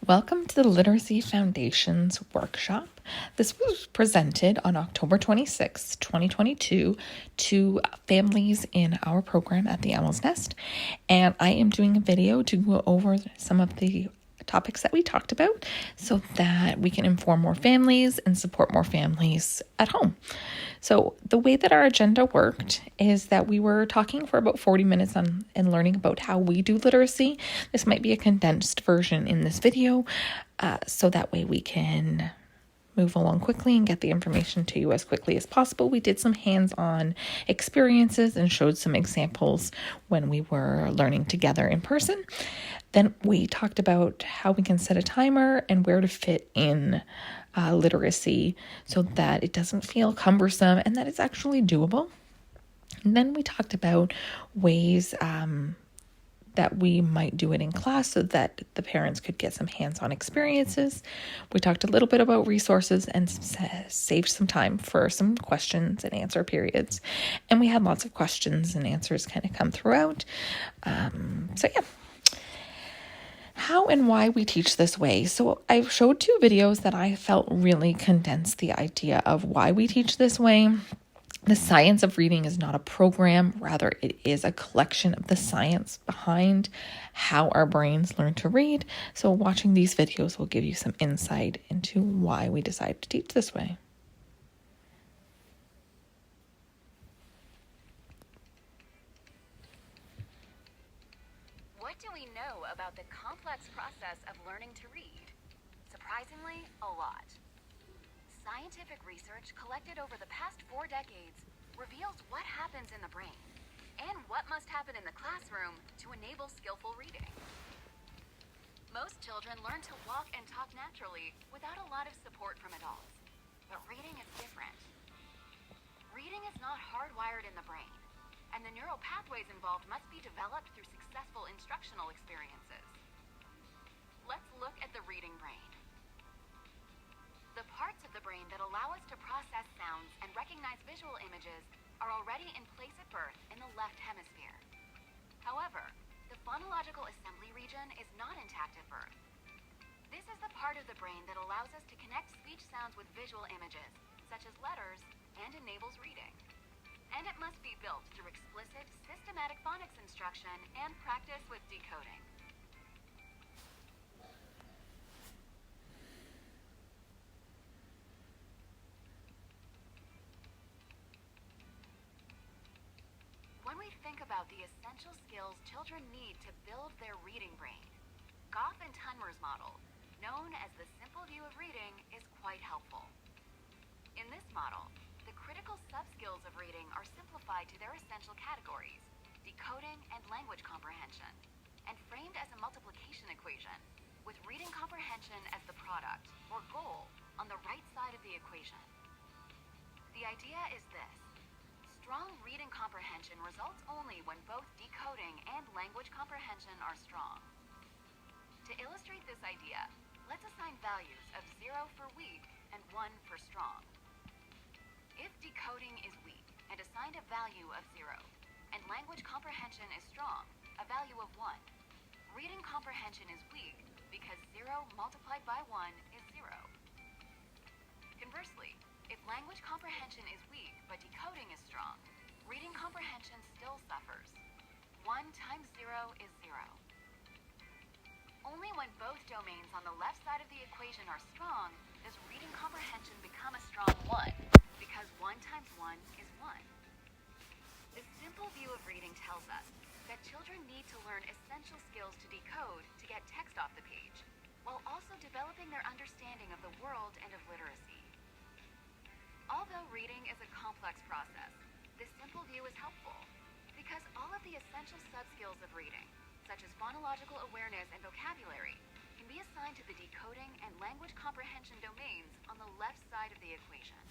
Welcome to the Literacy Foundations workshop. This was presented on October 26, 2022 to families in our program at the Owl's Nest. And I am doing a video to go over some of the topics that we talked about so that we can inform more families and support more families at home. So the way that our agenda worked is that we were talking for about 40 minutes and learning about how we do literacy. This might be a condensed version in this video, so that way we can move along quickly and get the information to you as quickly as possible. We did some hands-on experiences and showed some examples when we were learning together in person. Then we talked about how we can set a timer and where to fit in literacy so that it doesn't feel cumbersome and that it's actually doable. And then we talked about ways that we might do it in class so that the parents could get some hands-on experiences. We talked a little bit about resources and saved some time for some questions and answer periods. And we had lots of questions and answers kind of come throughout. So yeah. How and why we teach this way. So I showed two videos that I felt really condensed the idea of why we teach this way. The science of reading is not a program, rather it is a collection of the science behind how our brains learn to read. So watching these videos will give you some insight into why we decide to teach this way. What do we know about the complex process of learning to read? Surprisingly, a lot. Scientific research collected over the past 4 decades reveals what happens in the brain and what must happen in the classroom to enable skillful reading. Most children learn to walk and talk naturally without a lot of support from adults, but reading is different. Reading is not hardwired in the brain, and the neural pathways involved must be developed through successful instructional experiences. Let's look at the reading brain. The parts of the brain that allow us to process sounds and recognize visual images are already in place at birth in the left hemisphere. However, the phonological assembly region is not intact at birth. This is the part of the brain that allows us to connect speech sounds with visual images, such as letters, and enables reading. And it must be built through explicit, systematic phonics instruction and practice with decoding. When we think about the essential skills children need to build their reading brain, Goff and Tunmer's model, known as the simple view of reading, is quite helpful. In this model, the critical sub-skills of reading are simplified to their essential categories, decoding and language comprehension, and framed as a multiplication equation, with reading comprehension as the product, or goal, on the right side of the equation. The idea is this. Strong reading comprehension results only when both decoding and language comprehension are strong. To illustrate this idea, let's assign values of 0 for weak and 1 for strong. If decoding is weak and assigned a value of 0, and language comprehension is strong, a value of 1, reading comprehension is weak because 0 multiplied by 1 is 0. Conversely, if language comprehension is weak but decoding is strong, reading comprehension still suffers. 1 times 0 is 0. Only when both domains on the left side of the equation are strong does reading comprehension become a strong 1, because 1 times 1 is 1. The simple view of reading tells us that children need to learn essential skills to decode to get text off the page, while also developing their understanding of the world and of literacy. Although reading is a complex process, this simple view is helpful because all of the essential sub-skills of reading, such as phonological awareness and vocabulary, can be assigned to the decoding and language comprehension domains on the left side of the equation.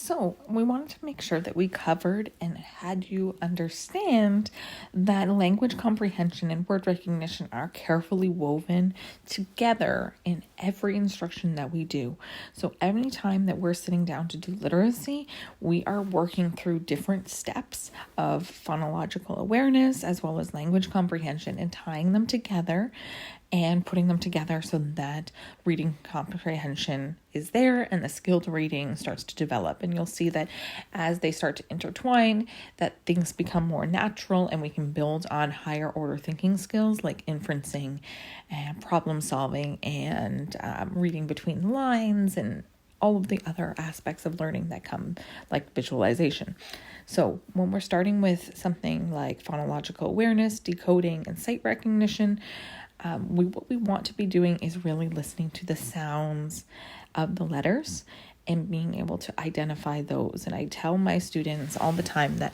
So we wanted to make sure that we covered and had you understand that language comprehension and word recognition are carefully woven together in every instruction that we do. So every time that we're sitting down to do literacy, we are working through different steps of phonological awareness as well as language comprehension and tying them together and putting them together so that reading comprehension is there and the skilled reading starts to develop. And you'll see that as they start to intertwine, that things become more natural and we can build on higher order thinking skills like inferencing and problem solving and reading between lines and all of the other aspects of learning that come, like visualization. So when we're starting with something like phonological awareness, decoding, and sight recognition, what we want to be doing is really listening to the sounds of the letters and being able to identify those. And I tell my students all the time that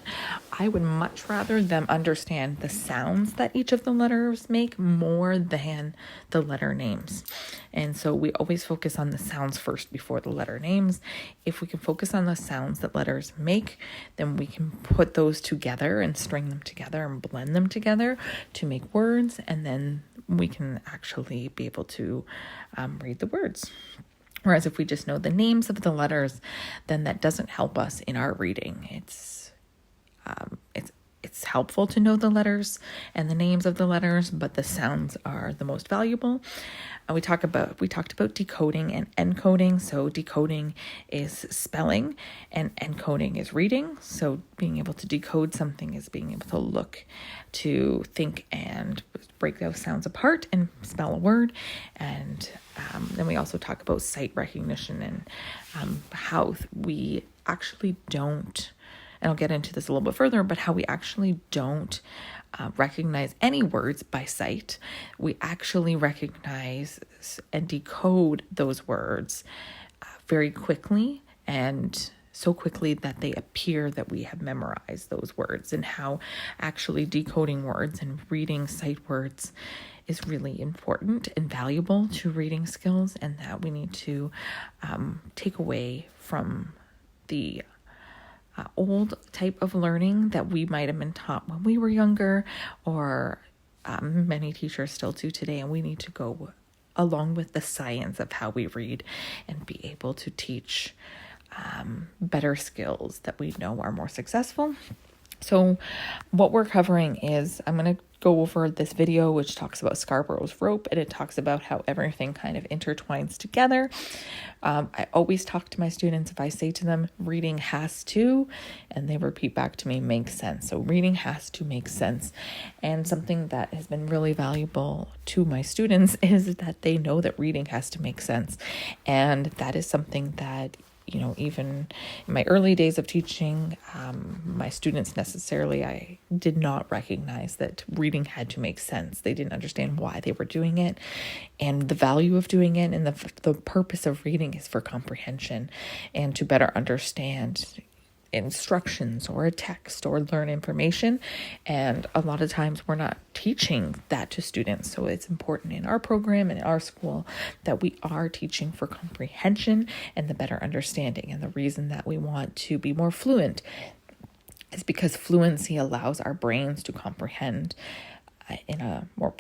I would much rather them understand the sounds that each of the letters make more than the letter names. And so we always focus on the sounds first before the letter names. If we can focus on the sounds that letters make, then we can put those together and string them together and blend them together to make words. And then we can actually be able to read the words. Whereas if we just know the names of the letters, then that doesn't help us in our reading. It's helpful to know the letters and the names of the letters, but the sounds are the most valuable. We talked about decoding and encoding. So decoding is spelling and encoding is reading. So being able to decode something is being able to look, to think and break those sounds apart and spell a word. And then we also talk about sight recognition and how we actually don't, and I'll get into this a little bit further, but how we actually don't recognize any words by sight. We actually recognize and decode those words very quickly, and so quickly that they appear that we have memorized those words, and how actually decoding words and reading sight words is really important and valuable to reading skills, and that we need to take away from the old type of learning that we might have been taught when we were younger, or many teachers still do today. And we need to go along with the science of how we read and be able to teach better skills that we know are more successful. So what we're covering is, I'm going to go over this video, which talks about Scarborough's rope, and it talks about how everything kind of intertwines together. I always talk to my students, if I say to them, reading has to, and they repeat back to me, makes sense. So reading has to make sense. And something that has been really valuable to my students is that they know that reading has to make sense. And that is something that, you know, even in my early days of teaching, my students necessarily, I did not recognize that reading had to make sense. They didn't understand why they were doing it and the value of doing it. And the purpose of reading is for comprehension and to better understand instructions or a text or learn information. And a lot of times we're not teaching that to students. So it's important in our program and in our school that we are teaching for comprehension and the better understanding. And the reason that we want to be more fluent is because fluency allows our brains to comprehend in a more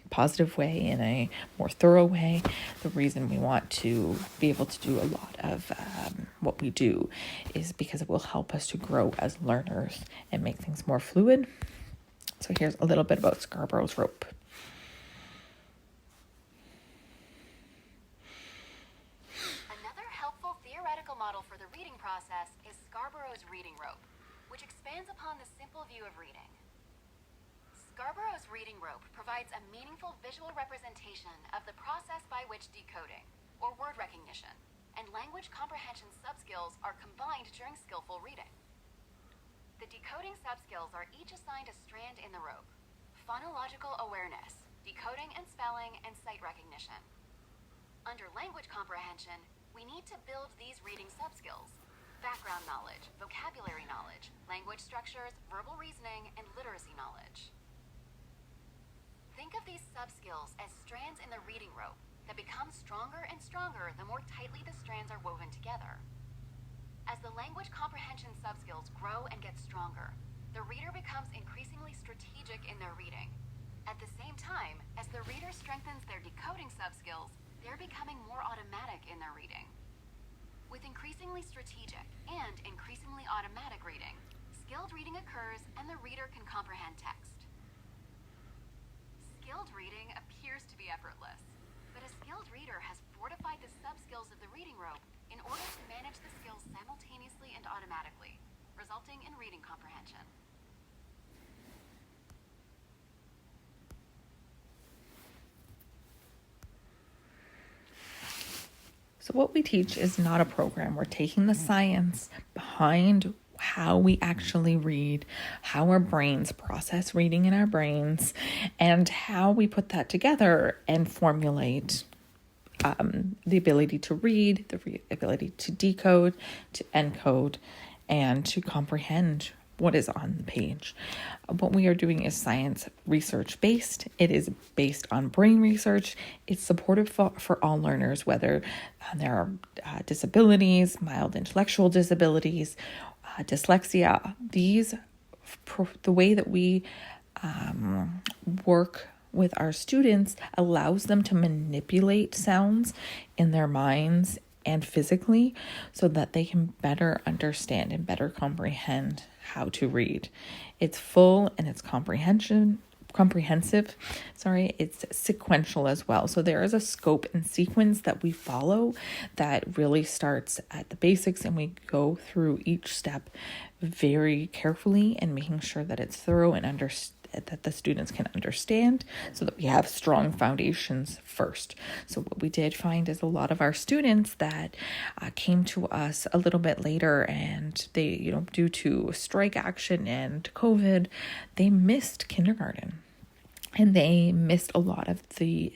positive way, in a more thorough way. The reason we want to be able to do a lot of what we do is because it will help us to grow as learners and make things more fluid. So here's a little bit about Scarborough's rope. Another helpful theoretical model for the reading process is Scarborough's reading rope, which expands upon the simple view of reading. Scarborough's reading rope provides a meaningful visual representation of the process by which decoding, or word recognition, and language comprehension subskills are combined during skillful reading. The decoding subskills are each assigned a strand in the rope: phonological awareness, decoding and spelling, and sight recognition. Under language comprehension, we need to build these reading subskills: background knowledge, vocabulary knowledge, language structures, verbal reasoning, and literacy knowledge. Think of these subskills as strands in the reading rope that become stronger and stronger the more tightly the strands are woven together. As the language comprehension subskills grow and get stronger, the reader becomes increasingly strategic in their reading. At the same time, as the reader strengthens their decoding subskills, they're becoming more automatic in their reading. With increasingly strategic and increasingly automatic reading, skilled reading occurs and the reader can comprehend text. Skilled reading appears to be effortless, but a skilled reader has fortified the subskills of the reading rope in order to manage the skills simultaneously and automatically, resulting in reading comprehension. So what we teach is not a program. We're taking the science behind how we actually read, how our brains process reading in our brains, and how we put that together and formulate the ability to read, the ability to decode, to encode, and to comprehend what is on the page. What we are doing is science research based. It is based on brain research. It's supportive for all learners, whether there are disabilities, mild intellectual disabilities, dyslexia. The way that we work with our students allows them to manipulate sounds in their minds and physically so that they can better understand and better comprehend how to read. It's full and it's comprehensive. It's sequential as well. So there is a scope and sequence that we follow that really starts at the basics, and we go through each step very carefully and making sure that it's thorough and that the students can understand, so that we have strong foundations first. So what we did find is a lot of our students that came to us a little bit later, and they, due to strike action and COVID, they missed kindergarten, and they missed a lot of the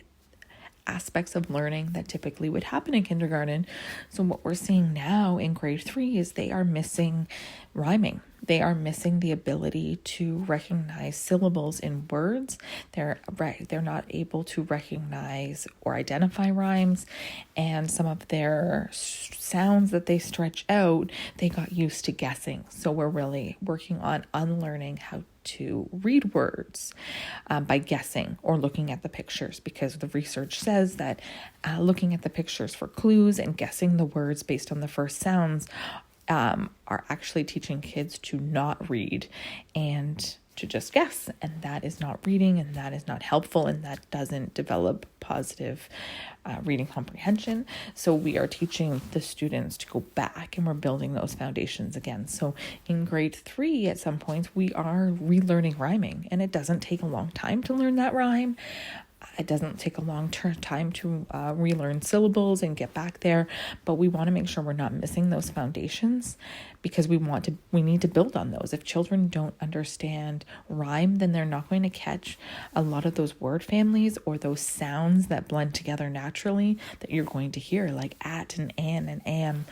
aspects of learning that typically would happen in kindergarten. So what we're seeing now in grade 3 is they are missing rhyming. They are missing the ability to recognize syllables in words. They're not able to recognize or identify rhymes, and some of their sounds that they stretch out, they got used to guessing. So we're really working on unlearning how to read words by guessing or looking at the pictures, because the research says that looking at the pictures for clues and guessing the words based on the first sounds are actually teaching kids to not read and to just guess, and that is not reading, and that is not helpful, and that doesn't develop positive reading comprehension. So we are teaching the students to go back, and we're building those foundations again. So in grade 3, at some points, we are relearning rhyming, and it doesn't take a long time to learn that rhyme. It doesn't take a long time to relearn syllables and get back there, but we want to make sure we're not missing those foundations, because we need to build on those. If children don't understand rhyme, then they're not going to catch a lot of those word families or those sounds that blend together naturally that you're going to hear, like at and an and am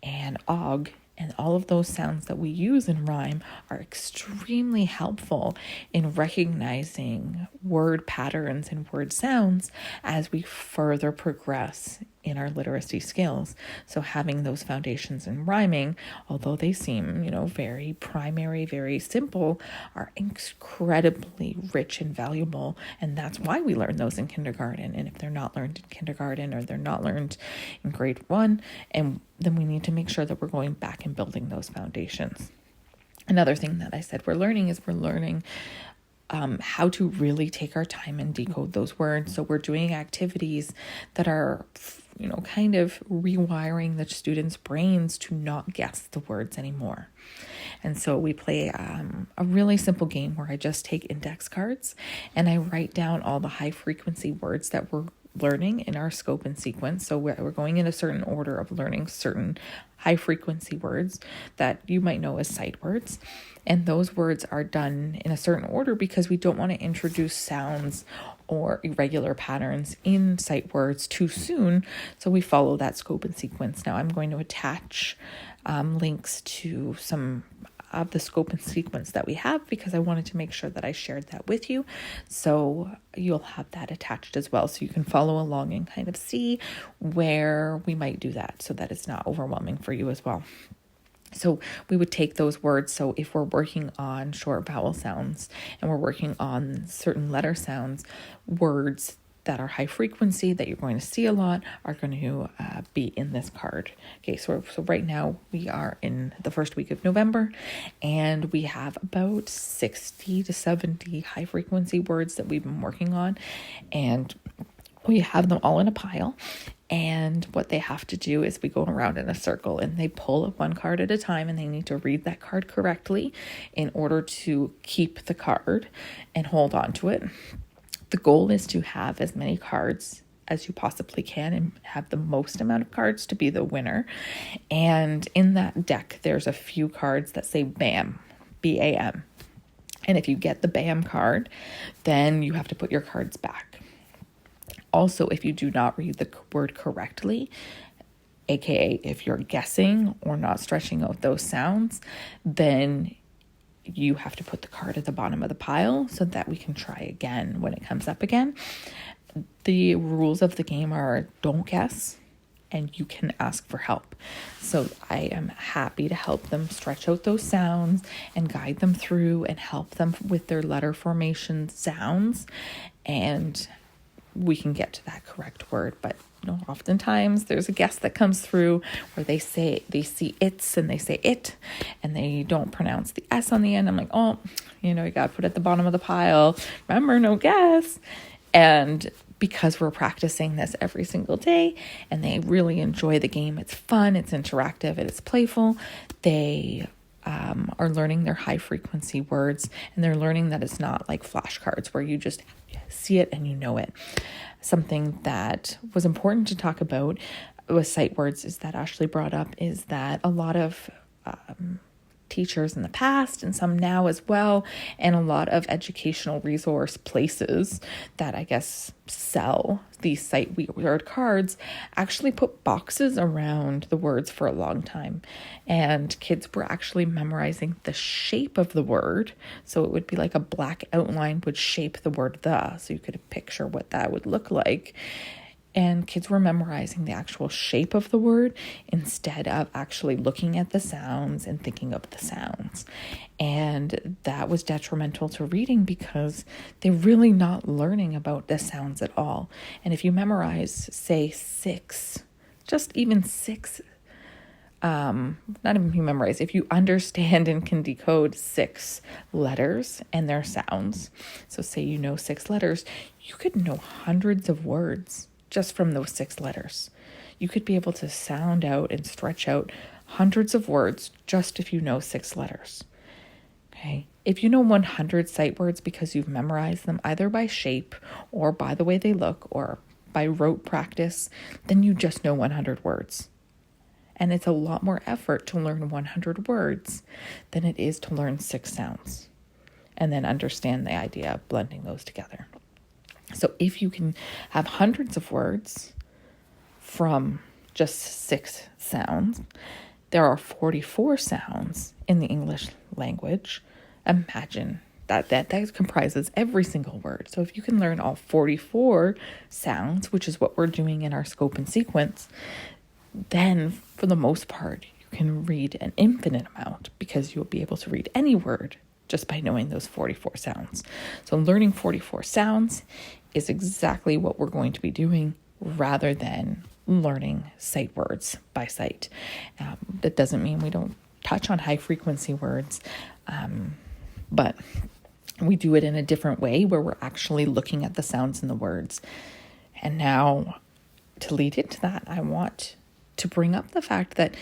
and og. And all of those sounds that we use in rhyme are extremely helpful in recognizing word patterns and word sounds as we further progress in our literacy skills. So having those foundations in rhyming, although they seem, very primary, very simple, are incredibly rich and valuable. And that's why we learn those in kindergarten. And if they're not learned in kindergarten, or they're not learned in grade 1, and then we need to make sure that we're going back and building those foundations. Another thing that I said we're learning how to really take our time and decode those words. So we're doing activities that are, kind of rewiring the students' brains to not guess the words anymore. And so we play a really simple game where I just take index cards and I write down all the high frequency words that we're learning in our scope and sequence. So we're going in a certain order of learning certain high frequency words that you might know as sight words. And those words are done in a certain order because we don't want to introduce sounds or irregular patterns in sight words too soon. So we follow that scope and sequence. Now I'm going to attach links to some of the scope and sequence that we have, because I wanted to make sure that I shared that with you. So you'll have that attached as well, so you can follow along and kind of see where we might do that, so that it's not overwhelming for you as well. So we would take those words. So if we're working on short vowel sounds and we're working on certain letter sounds, words that are high frequency that you're going to see a lot are going to be in this card. Okay, so right now we are in the first week of November, and we have about 60 to 70 high frequency words that we've been working on, and we have them all in a pile. And what they have to do is we go around in a circle and they pull one card at a time, and they need to read that card correctly in order to keep the card and hold on to it. The goal is to have as many cards as you possibly can and have the most amount of cards to be the winner. And in that deck, there's a few cards that say BAM, B-A-M. And if you get the BAM card, then you have to put your cards back. Also, if you do not read the word correctly, aka if you're guessing or not stretching out those sounds, then you have to put the card at the bottom of the pile so that we can try again when it comes up again. The rules of the game are don't guess, and you can ask for help. So I am happy to help them stretch out those sounds and guide them through and help them with their letter formation sounds, and we can get to that correct word. But oftentimes there's a guess that comes through where they see it's and they say it and they don't pronounce the S on the end. I'm like, oh, you got to put it at the bottom of the pile. Remember, no guess. And because we're practicing this every single day and they really enjoy the game, it's fun, it's interactive, and it's playful. They are learning their high frequency words, and they're learning that it's not like flashcards where you just see it and you know it. Something that was important to talk about with sight words is that Ashley brought up is that a lot of teachers in the past and some now as well, and a lot of educational resource places that I guess sell these sight word cards actually put boxes around the words for a long time, and kids were actually memorizing the shape of the word. So it would be like a black outline would shape the word the, so you could picture what that would look like. And kids were memorizing the actual shape of the word instead of actually looking at the sounds and thinking of the sounds. And that was detrimental to reading because they're really not learning about the sounds at all. And if you memorize, say, just even six, not even if you memorize, if you understand and can decode 6 letters and their sounds, so say 6 letters, you could know hundreds of words just from those 6 letters. You could be able to sound out and stretch out hundreds of words just if you know 6 letters. Okay. If you know 100 sight words because you've memorized them either by shape or by the way they look or by rote practice, then you just know 100 words. And it's a lot more effort to learn 100 words than it is to learn 6 sounds and then understand the idea of blending those together. So if you can have hundreds of words from just 6 sounds, there are 44 sounds in the English language. Imagine that comprises every single word. So if you can learn all 44 sounds, which is what we're doing in our scope and sequence, then for the most part, you can read an infinite amount because you'll be able to read any word just by knowing those 44 sounds. So learning 44 sounds is exactly what we're going to be doing rather than learning sight words by sight. That doesn't mean we don't touch on high frequency words, but we do it in a different way where we're actually looking at the sounds in the words. And now to lead into that, I want to bring up the fact that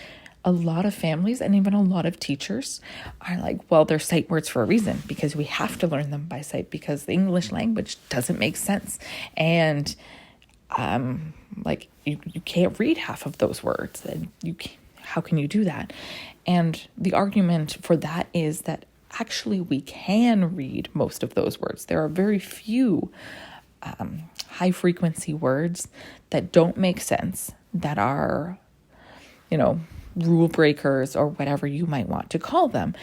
a lot of families and even a lot of teachers are like, well, they're sight words for a reason because we have to learn them by sight because the English language doesn't make sense. And you can't read half of those words. And how can you do that? And the argument for that is that actually we can read most of those words. There are very few high frequency words that don't make sense, that are, rule breakers or whatever you might want to call them.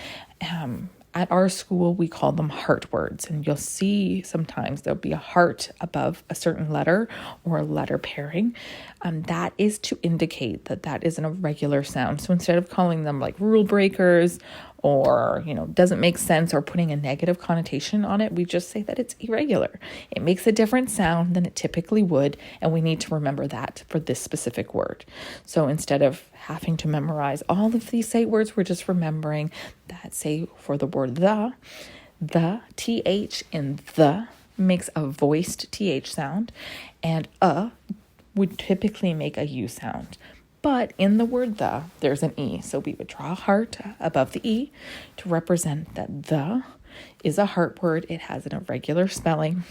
At our school, we call them heart words, and you'll see sometimes there'll be a heart above a certain letter or a letter pairing. That is to indicate that that is an irregular sound. So instead of calling them like rule breakers or, doesn't make sense or putting a negative connotation on it, we just say that it's irregular. It makes a different sound than it typically would, and we need to remember that for this specific word. So instead of having to memorize all of these sight words, we're just remembering that, say, for the word the TH in the makes a voiced TH sound, and would typically make a U sound. But in the word the, there's an E. So we would draw a heart above the E to represent that the is a heart word. It has an irregular spelling,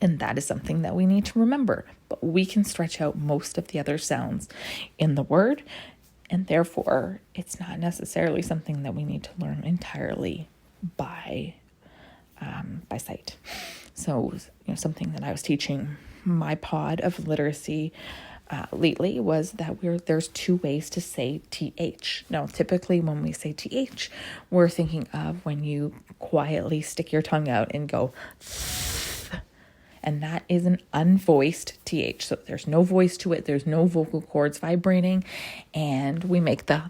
and that is something that we need to remember. But we can stretch out most of the other sounds in the word, and therefore it's not necessarily something that we need to learn entirely by sight. So, something that I was teaching my pod of literacy lately was that there's two ways to say TH. Now, typically when we say TH, we're thinking of when you quietly stick your tongue out and go, and that is an unvoiced TH. So there's no voice to it. There's no vocal cords vibrating, and we make the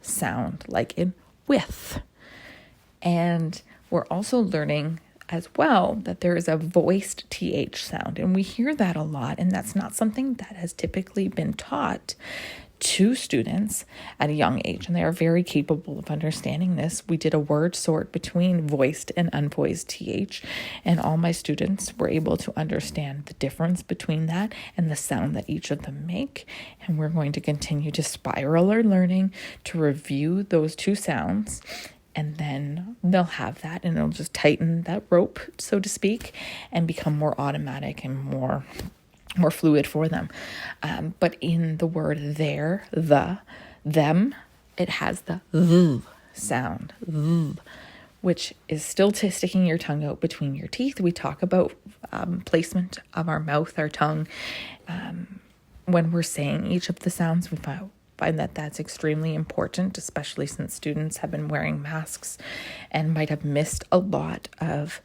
sound like in with. And we're also learning as well that there is a voiced TH sound, and we hear that a lot, and that's not something that has typically been taught to students at a young age, and they are very capable of understanding this. We did a word sort between voiced and unvoiced TH, and all my students were able to understand the difference between that and the sound that each of them make. And we're going to continue to spiral our learning to review those two sounds, and then they'll have that, and it'll just tighten that rope, so to speak, and become more automatic and more fluid for them. But in the word there, them, it has the sound, which is still sticking your tongue out between your teeth. We talk about placement of our mouth, our tongue, when we're saying each of the sounds. We find that that's extremely important, especially since students have been wearing masks and might have missed a lot of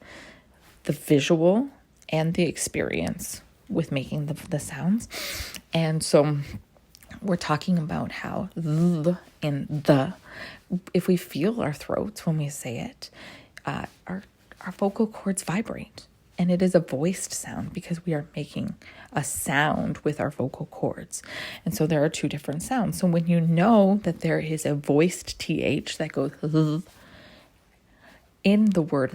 the visual and the experience with making the sounds. And so we're talking about how if we feel our throats when we say it, our vocal cords vibrate. And it is a voiced sound because we are making a sound with our vocal cords. And so there are two different sounds. So when you know that there is a voiced TH that goes in the word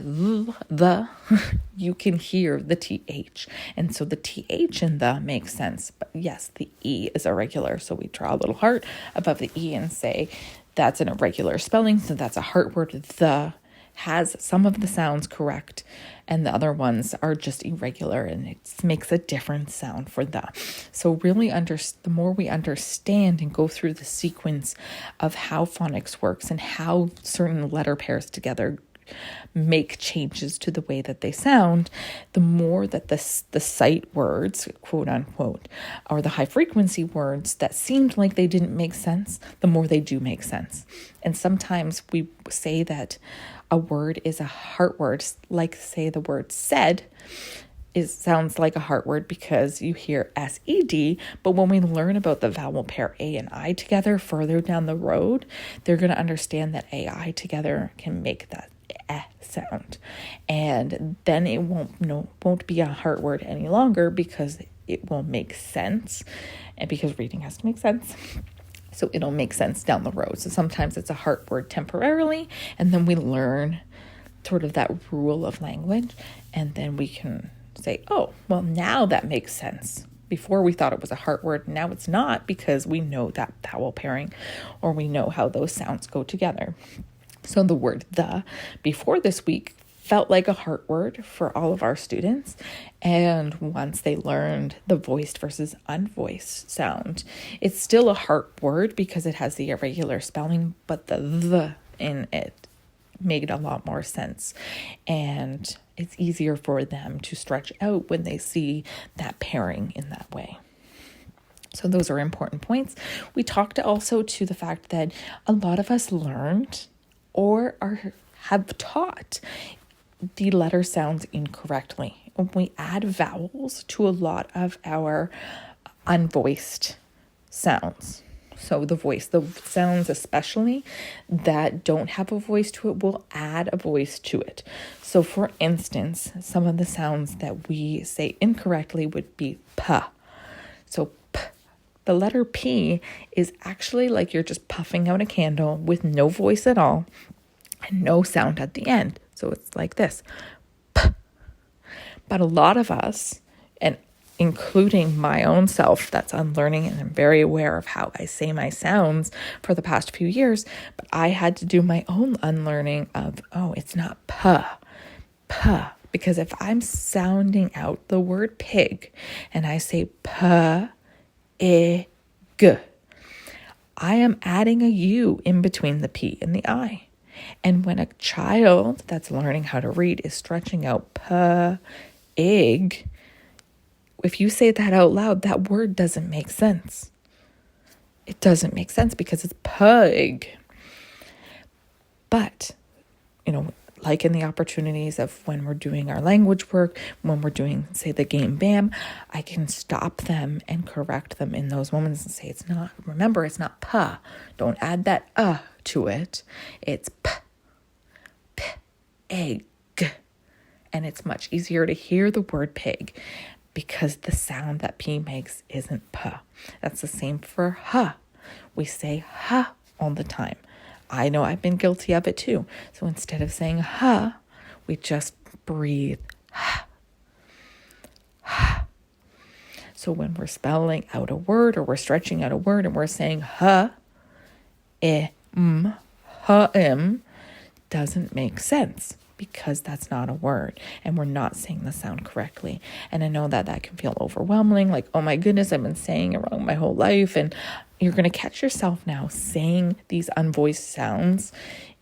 you can hear the TH. And so the TH in the makes sense. But yes, the E is irregular. So we draw a little heart above the E and say that's an irregular spelling. So that's a heart word. The has some of the sounds correct, and the other ones are just irregular, and it makes a different sound for the. So really, the more we understand and go through the sequence of how phonics works and how certain letter pairs together make changes to the way that they sound, the more that the sight words, quote unquote, or the high frequency words that seemed like they didn't make sense, the more they do make sense. And sometimes we say that a word is a heart word, like say the word said sounds like a heart word because you hear SED, but when we learn about the vowel pair A and I together further down the road, they're going to understand that AI together can make that sound, and then it won't be a heart word any longer because it will make sense, and because reading has to make sense. So it'll make sense down the road. So sometimes it's a heart word temporarily, and then we learn sort of that rule of language, and then we can say, oh, well, now that makes sense. Before we thought it was a heart word, now it's not, because we know that vowel pairing, or we know how those sounds go together. So the word the before this week felt like a heart word for all of our students. And once they learned the voiced versus unvoiced sound, it's still a heart word because it has the irregular spelling, but the in it made a lot more sense. And it's easier for them to stretch out when they see that pairing in that way. So those are important points. We talked also to the fact that a lot of us learned or have taught the letter sounds incorrectly. We add vowels to a lot of our unvoiced sounds. So the sounds especially that don't have a voice to it will add a voice to it. So for instance, some of the sounds that we say incorrectly would be p. So p. The letter P is actually like you're just puffing out a candle with no voice at all and no sound at the end. So it's like this. P. But a lot of us, and including my own self that's unlearning, and I'm very aware of how I say my sounds for the past few years, but I had to do my own unlearning of, it's not p, because if I'm sounding out the word pig and I say p, I, g, I am adding a U in between the P and the I. And when a child that's learning how to read is stretching out p, ig, if you say that out loud, that word doesn't make sense. It doesn't make sense because it's pug. But, like in the opportunities of when we're doing our language work, when we're doing, say, the game BAM, I can stop them and correct them in those moments and say, it's not pa. Don't add that to it. It's egg. And it's much easier to hear the word pig because the sound that P makes isn't p. That's the same for h. We say h all the time. I know I've been guilty of it too. So instead of saying h, we just breathe h. So when we're spelling out a word or we're stretching out a word and we're saying h, doesn't make sense because that's not a word and we're not saying the sound correctly. And I know that can feel overwhelming, like, oh my goodness, I've been saying it wrong my whole life. And you're going to catch yourself now saying these unvoiced sounds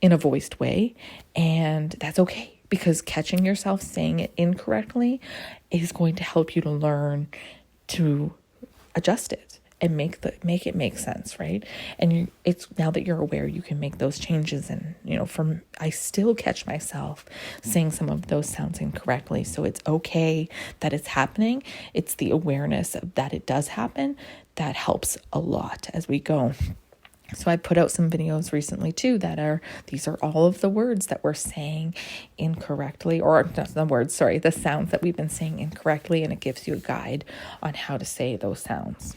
in a voiced way. And that's okay, because catching yourself saying it incorrectly is going to help you to learn to adjust it and make it make sense, right? And it's now that you're aware, you can make those changes. And I still catch myself saying some of those sounds incorrectly, so it's okay that it's happening. It's the awareness of that it does happen that helps a lot as we go. So I put out some videos recently too these are all of the words that we're saying incorrectly, or not the words, sorry, the sounds that we've been saying incorrectly, and it gives you a guide on how to say those sounds.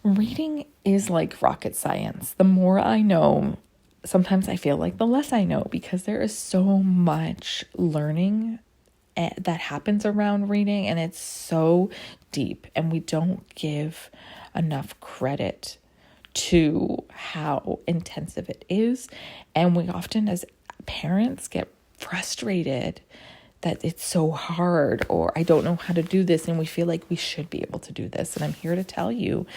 Reading is like rocket science. The more I know, sometimes I feel like the less I know, because there is so much learning that happens around reading, and it's so deep, and we don't give enough credit to how intensive it is. And we often, as parents, get frustrated that it's so hard, or I don't know how to do this, and we feel like we should be able to do this. And I'm here to tell you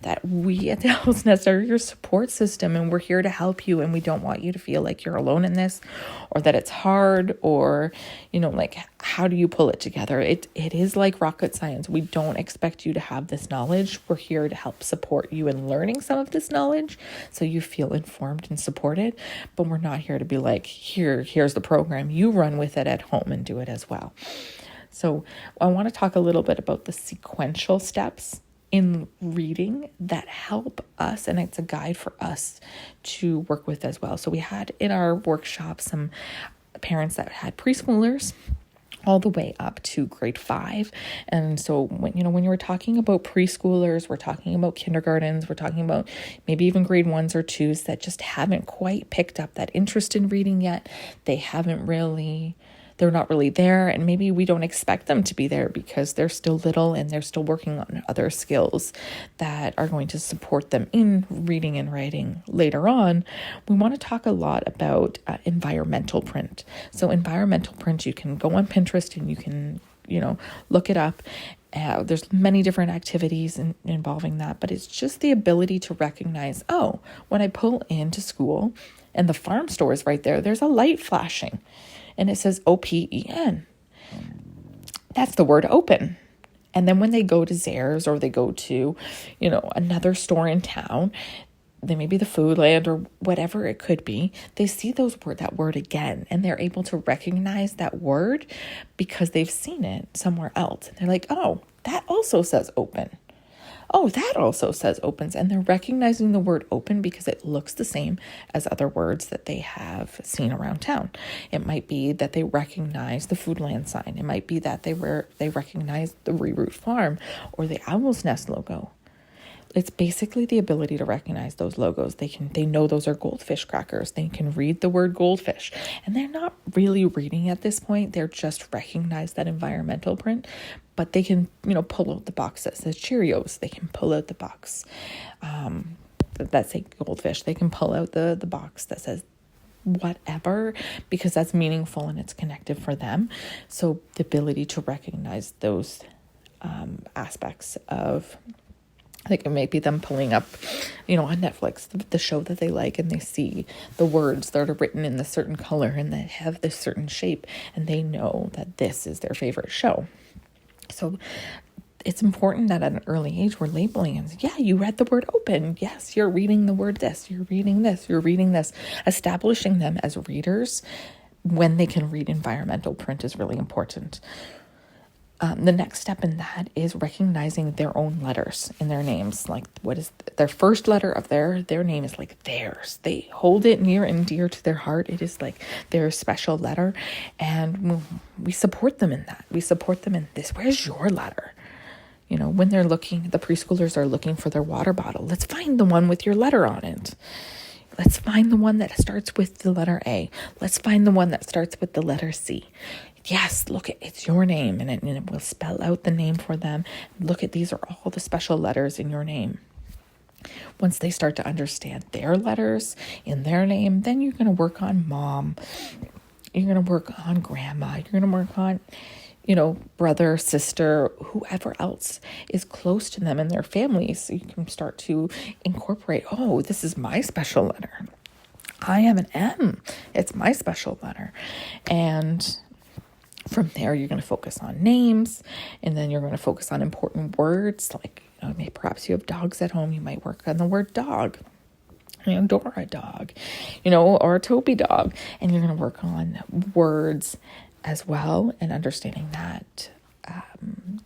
that we at the Owl's Nest are your support system, and we're here to help you, and we don't want you to feel like you're alone in this, or that it's hard, or like, how do you pull it together? It is like rocket science. We don't expect you to have this knowledge. We're here to help support you in learning some of this knowledge so you feel informed and supported, but we're not here to be like, here's the program, you run with it at home and do it as well. So I want to talk a little bit about the sequential steps in reading that help us, and it's a guide for us to work with as well. So we had in our workshop some parents that had preschoolers all the way up to grade 5. And so when you were talking about preschoolers, we're talking about kindergartens, we're talking about maybe even grade 1s or 2s that just haven't quite picked up that interest in reading yet. They're not really there, and maybe we don't expect them to be there because they're still little and they're still working on other skills that are going to support them in reading and writing later on. We want to talk a lot about environmental print. So environmental print, you can go on Pinterest and you can, look it up. There's many different activities involving that, but it's just the ability to recognize, when I pull into school and the farm store is right there, there's a light flashing. And it says OPEN. That's the word open. And then when they go to Zehrs or they go to, another store in town, they may be the food land or whatever it could be. They see that word again, and they're able to recognize that word because they've seen it somewhere else. And they're like, oh, that also says open. Oh, that also says opens. And they're recognizing the word open because it looks the same as other words that they have seen around town. It might be that they recognize the Foodland sign. It might be that they recognize the Reroute Farm or the Owl's Nest logo. It's basically the ability to recognize those logos. They know those are goldfish crackers. They can read the word goldfish, and they're not really reading at this point. They're just recognize that environmental print, but they can, pull out the box that says Cheerios. They can pull out the box that say goldfish. They can pull out the box that says whatever, because that's meaningful and it's connected for them. So the ability to recognize those aspects of, I think it may be them pulling up, on Netflix, the show that they like, and they see the words that are written in this certain color and that have this certain shape, and they know that this is their favorite show. So it's important that at an early age, we're labeling and yeah, you read the word open. Yes, you're reading the word this, you're reading this, you're reading this. Establishing them as readers when they can read environmental print is really important. The next step in that is recognizing their own letters in their names. Like, what is their first letter of their name is like theirs. They hold it near and dear to their heart. It is like their special letter. And we support them in that. We support them in this. Where's your letter? When they're looking, the preschoolers are looking for their water bottle. Let's find the one with your letter on it. Let's find the one that starts with the letter A. Let's find the one that starts with the letter C. Yes, look, it's your name, and it will spell out the name for them. Look at, these are all the special letters in your name. Once they start to understand their letters in their name, then you're going to work on mom. You're going to work on grandma. You're going to work on, brother, sister, whoever else is close to them in their families. So you can start to incorporate, oh, this is my special letter. I have an M. It's my special letter. And from there, you're going to focus on names, and then you're going to focus on important words. Like, maybe perhaps you have dogs at home. You might work on the word dog, Dora dog, or a Toby dog. And you're going to work on words as well, and understanding that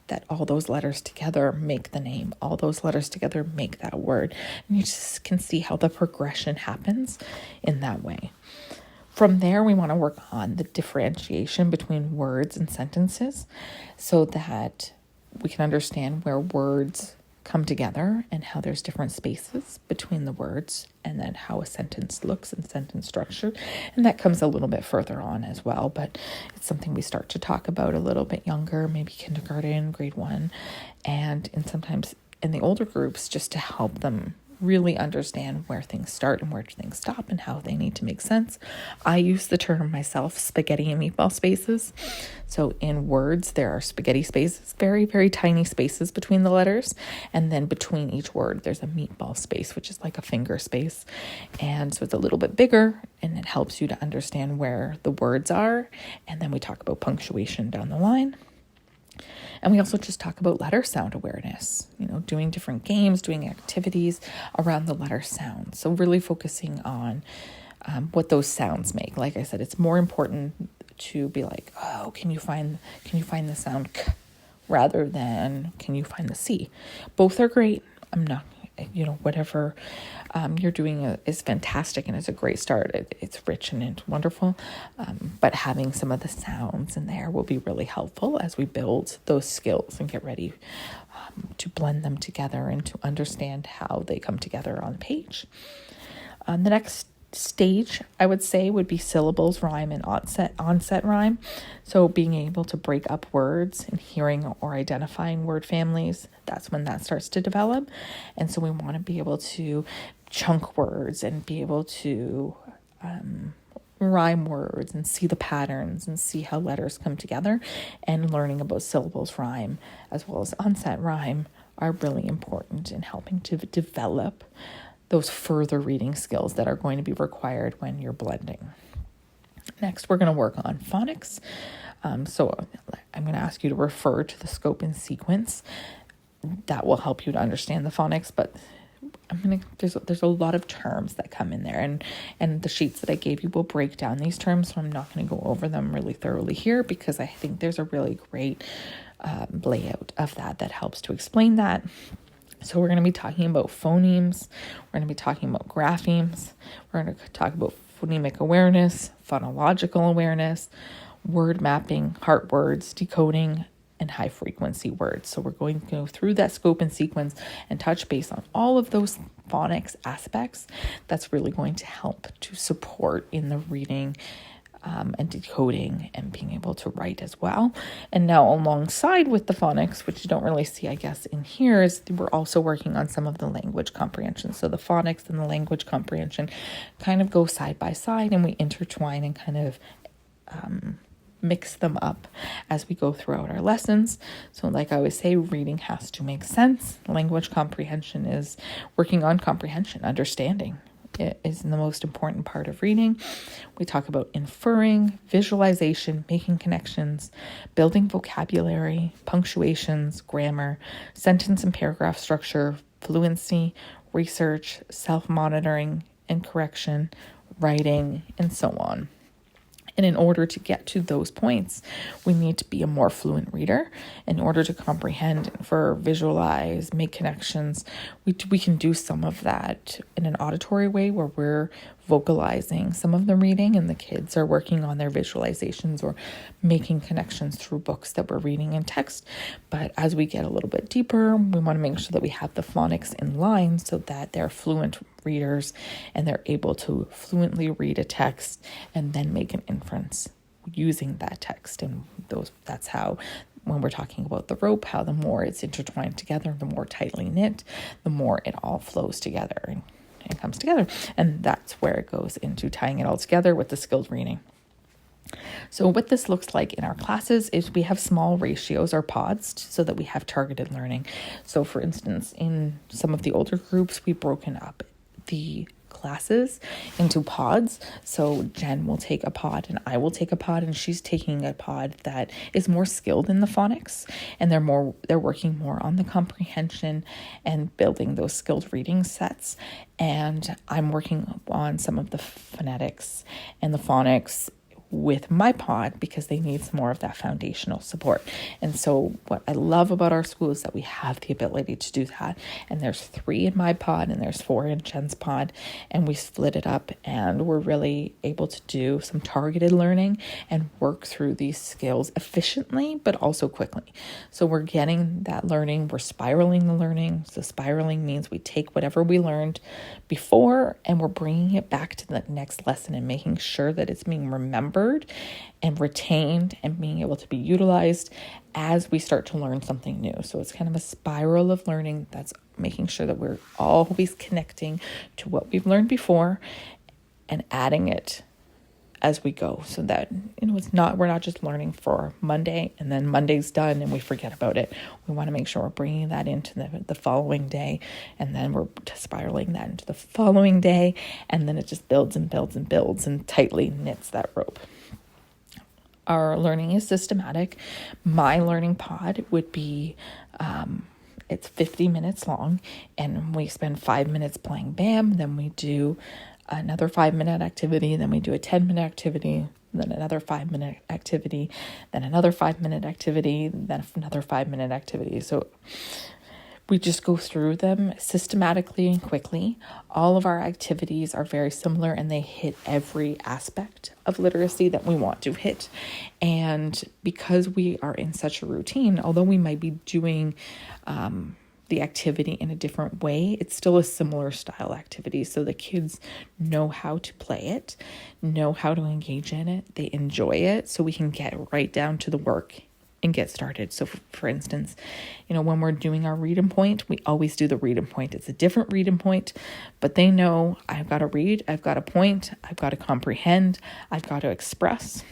that all those letters together make the name. All those letters together make that word. And you just can see how the progression happens in that way. From there, we want to work on the differentiation between words and sentences so that we can understand where words come together and how there's different spaces between the words, and then how a sentence looks and sentence structure. And that comes a little bit further on as well, but it's something we start to talk about a little bit younger, maybe kindergarten, grade 1, and sometimes in the older groups, just to help them really understand where things start and where things stop and how they need to make sense. I use the term myself, spaghetti and meatball spaces. So in words, there are spaghetti spaces, very, very tiny spaces between the letters. And then between each word, there's a meatball space, which is like a finger space. And so it's a little bit bigger, and it helps you to understand where the words are. And then we talk about punctuation down the line. And we also just talk about letter sound awareness, doing different games, doing activities around the letter sound. So really focusing on what those sounds make. Like I said, it's more important to be like, oh, can you find the sound k rather than can you find the C? Both are great. I'm not, whatever you're doing is fantastic, and it's a great start. It's rich and it's wonderful. But having some of the sounds in there will be really helpful as we build those skills and get ready to blend them together and to understand how they come together on the page. The next stage, I would say, would be syllables, rhyme, and onset rhyme. So being able to break up words and hearing or identifying word families, that's when that starts to develop. And so we want to be able to chunk words and be able to rhyme words and see the patterns and see how letters come together. And learning about syllables, rhyme, as well as onset rhyme are really important in helping to develop those further reading skills that are going to be required when you're blending. Next, we're going to work on phonics. So I'm going to ask you to refer to the scope and sequence. That will help you to understand the phonics, but there's a lot of terms that come in there, and the sheets that I gave you will break down these terms, so I'm not going to go over them really thoroughly here, because I think there's a really great layout of that helps to explain that. So we're going to be talking about phonemes, we're going to be talking about graphemes, we're going to talk about phonemic awareness, phonological awareness, word mapping, heart words, decoding, and high frequency words. So we're going to go through that scope and sequence and touch base on all of those phonics aspects. That's really going to help to support in the reading and decoding and being able to write as well. And now alongside with the phonics, which you don't really see, I guess, in here, is we're also working on some of the language comprehension. So the phonics and the language comprehension kind of go side by side, and we intertwine and kind of mix them up as we go throughout our lessons. So like I always say, reading has to make sense. Language comprehension is working on comprehension, understanding. It is the most important part of reading. We talk about inferring, visualization, making connections, building vocabulary, punctuations, grammar, sentence and paragraph structure, fluency, research, self-monitoring and correction, writing, and so on. And in order to get to those points, we need to be a more fluent reader. In order to comprehend, infer, visualize, make connections, we can do some of that in an auditory way where we're vocalizing some of the reading and the kids are working on their visualizations or making connections through books that we're reading in text. But as we get a little bit deeper, we want to make sure that we have the phonics in line so that they're fluent readers and they're able to fluently read a text and then make an inference using that text. And that's how, when we're talking about the rope, how the more it's intertwined together, the more tightly knit, the more it all flows together and comes together. And that's where it goes into tying it all together with the skilled reading. So what this looks like in our classes is we have small ratios or pods so that we have targeted learning. So for instance, in some of the older groups, we've broken up the classes into pods. So Jen will take a pod and I will take a pod, and she's taking a pod that is more skilled in the phonics, and they're working more on the comprehension and building those skilled reading sets. And I'm working on some of the phonetics and the phonics with my pod because they need some more of that foundational support. And so what I love about our school is that we have the ability to do that. And there's 3 in my pod and there's 4 in Jen's pod, and we split it up, and we're really able to do some targeted learning and work through these skills efficiently, but also quickly. So we're getting that learning, we're spiraling the learning. So spiraling means we take whatever we learned before and we're bringing it back to the next lesson and making sure that it's being remembered and retained and being able to be utilized as we start to learn something new. So it's kind of a spiral of learning that's making sure that we're always connecting to what we've learned before and adding it as we go, so that we're not just learning for Monday and then Monday's done and we forget about it. We want to make sure we're bringing that into the following day, and then we're spiraling that into the following day, and then it just builds and builds and builds and tightly knits that rope. Our learning is systematic. My learning pod would be it's 50 minutes long, and we spend 5 minutes playing BAM, then we do another 5-minute activity, then we do a 10-minute activity, then another 5-minute activity, then another 5-minute activity, then another 5-minute activity. So we just go through them systematically and quickly. All of our activities are very similar, and they hit every aspect of literacy that we want to hit. And because we are in such a routine, although we might be doing the activity in a different way, it's still a similar style activity. So the kids know how to play it, know how to engage in it, they enjoy it, so we can get right down to the work and get started. So for instance, when we're doing our read and point, we always do the read and point. It's a different read and point, but they know I've got to read, I've got to point, I've got to comprehend, I've got to express.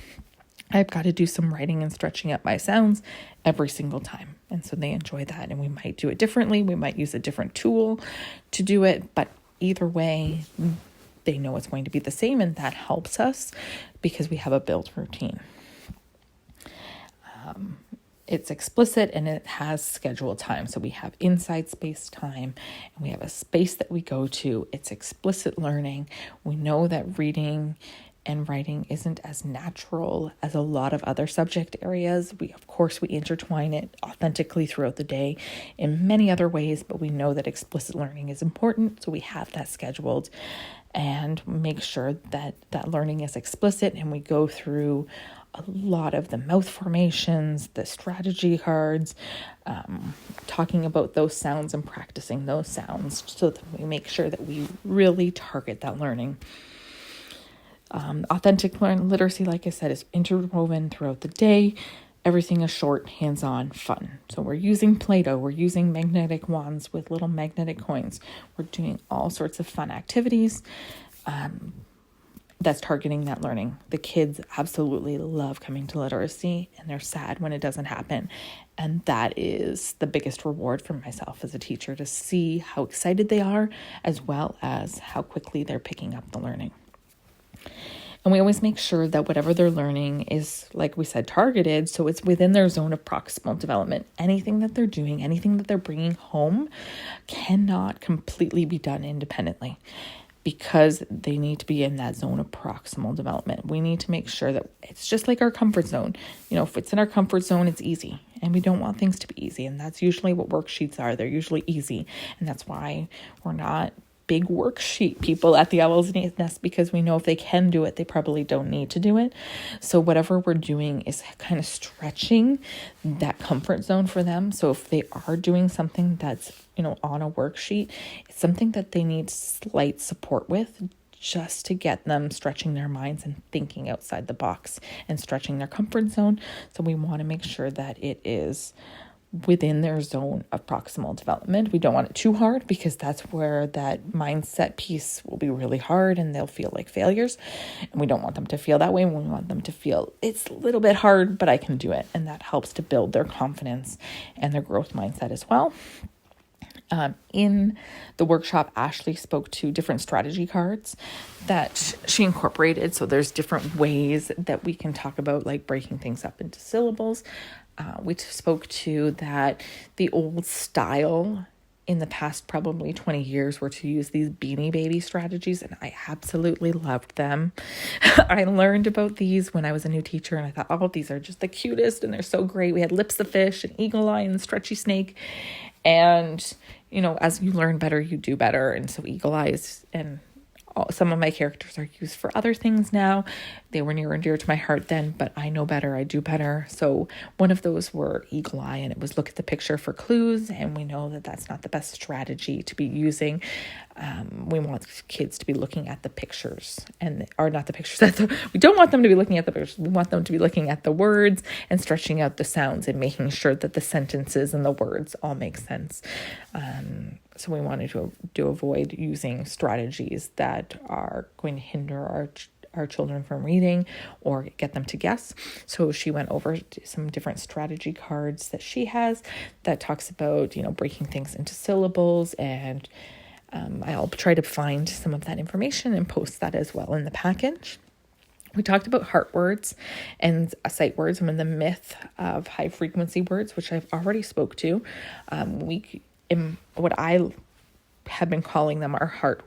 I've got to do some writing and stretching up my sounds every single time. And so they enjoy that. And we might do it differently. We might use a different tool to do it. But either way, they know it's going to be the same. And that helps us because we have a built routine. It's explicit and it has scheduled time. So we have inside space time and we have a space that we go to. It's explicit learning. We know that reading and writing isn't as natural as a lot of other subject areas. Of course, we intertwine it authentically throughout the day in many other ways, but we know that explicit learning is important. So we have that scheduled and make sure that that learning is explicit, and we go through a lot of the mouth formations, the strategy cards, talking about those sounds and practicing those sounds so that we make sure that we really target that learning. Authentic literacy, like I said, is interwoven throughout the day. Everything is short, hands-on, fun. So we're using Play-Doh, we're using magnetic wands with little magnetic coins. We're doing all sorts of fun activities that's targeting that learning. The kids absolutely love coming to literacy and they're sad when it doesn't happen. And that is the biggest reward for myself as a teacher, to see how excited they are as well as how quickly they're picking up the learning. And we always make sure that whatever they're learning is, like we said, targeted, so it's within their zone of proximal development. Anything that they're doing, anything that they're bringing home cannot completely be done independently because they need to be in that zone of proximal development. We need to make sure that it's just like our comfort zone. If it's in our comfort zone, it's easy. And we don't want things to be easy. And that's usually what worksheets are. They're usually easy. And that's why we're not big worksheet people at the Owl's Nest, because we know if they can do it, they probably don't need to do it. So whatever we're doing is kind of stretching that comfort zone for them. So if they are doing something that's, on a worksheet, it's something that they need slight support with, just to get them stretching their minds and thinking outside the box and stretching their comfort zone. So we want to make sure that it is within their zone of proximal development. We don't want it too hard because that's where that mindset piece will be really hard and they'll feel like failures. And we don't want them to feel that way. We want them to feel it's a little bit hard, but I can do it. And that helps to build their confidence and their growth mindset as well. In the workshop, Ashley spoke to different strategy cards that she incorporated. So there's different ways that we can talk about, like breaking things up into syllables. We spoke to that the old style in the past probably 20 years were to use these Beanie Baby strategies, and I absolutely loved them. I learned about these when I was a new teacher, and I thought, oh, these are just the cutest, and they're so great. We had Lips the Fish, and Eagle Eye, and Stretchy Snake, and as you learn better, you do better. And so Eagle Eyes and some of my characters are used for other things now. They were near and dear to my heart then, but I know better, I do better. So one of those were Eagle Eye, and it was look at the picture for clues. And we know that that's not the best strategy to be using. We want kids to be looking at the pictures or not the pictures. We don't want them to be looking at the pictures. We want them to be looking at the words and stretching out the sounds and making sure that the sentences and the words all make sense. So we wanted to avoid using strategies that are going to hinder our children from reading or get them to guess. So she went over some different strategy cards that she has that talks about, breaking things into syllables, and I'll try to find some of that information and post that as well in the package. We talked about heart words and sight words and the myth of high frequency words, which I've already spoke to. What I have been calling them are heart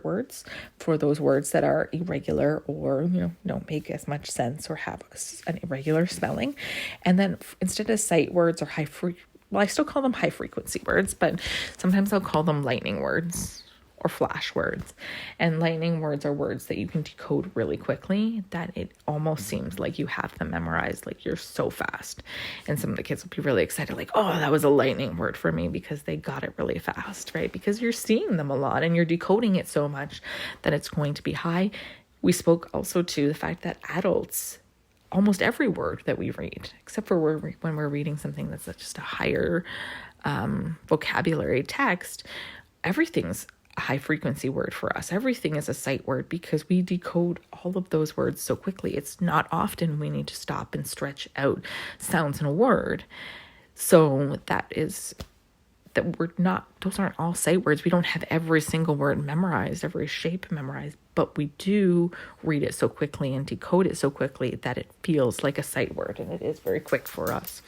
words for those words that are irregular or don't make as much sense or have an irregular spelling. And then instead of sight words or I still call them high frequency words, but sometimes I'll call them lightning words or flash words. And lightning words are words that you can decode really quickly, that it almost seems like you have them memorized, like you're so fast. And some of the kids will be really excited, like, oh, that was a lightning word for me, because they got it really fast, right? Because you're seeing them a lot and you're decoding it so much that it's going to be high. We spoke also to the fact that adults, almost every word that we read, except for when we're reading something that's just a higher vocabulary text, everything's a high frequency word for us. Everything is a sight word because we decode all of those words so quickly. It's not often we need to stop and stretch out sounds in a word. So those aren't all sight words. We don't have every single word memorized, every shape memorized, but we do read it so quickly and decode it so quickly that it feels like a sight word, and it is very quick for us.